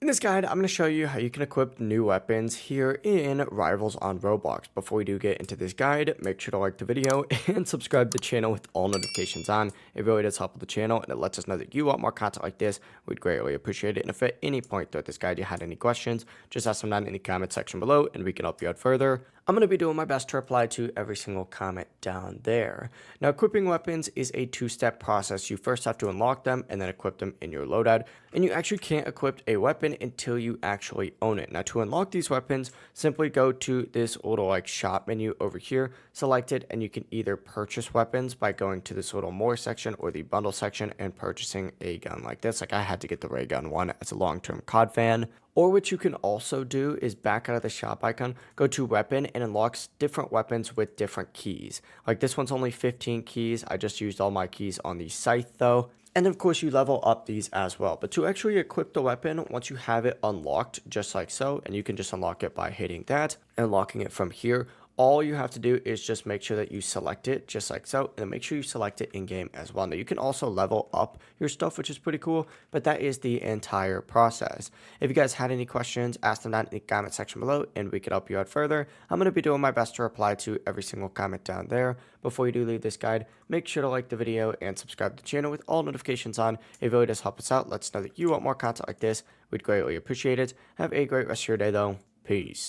In this guide, I'm going to show you how you can equip new weapons here in Rivals on Roblox. Before we do get into this guide, make sure to like the video and subscribe to the channel with all notifications on. It really does help with the channel and it lets us know that you want more content like this. We'd greatly appreciate it. And if at any point throughout this guide you had any questions, just ask them down in the comment section below and we can help you out further. I'm going to be doing my best to reply to every single comment down there. Now, equipping weapons is a two-step process. You first have to unlock them and then equip them in your loadout. And you actually can't equip a weapon until you actually own it. Now, to unlock these weapons, simply go to this little shop menu over here, select it, and you can either purchase weapons by going to this little more section or the bundle section and purchasing a gun like this. Like I had to get the ray gun one as a long-term COD fan. Or what you can also do is back out of the shop icon, go to weapon and unlocks different weapons with different keys. Like this one's only 15 keys. I just used all my keys on the scythe though. And of course you level up these as well. But to actually equip the weapon, once you have it unlocked just like so, and you can just unlock it by hitting that and unlocking it from here, all you have to do is just make sure that you select it just like so, and make sure you select it in game as well. Now you can also level up your stuff, which is pretty cool, but that is the entire process. If you guys had any questions, ask them down in the comment section below and we could help you out further. I'm going to be doing my best to reply to every single comment down there. Before you do leave this guide, make sure to like the video and subscribe to the channel with all notifications on. It really does help us out. Let us know that you want more content like this. We'd greatly appreciate it. Have a great rest of your day though. Peace.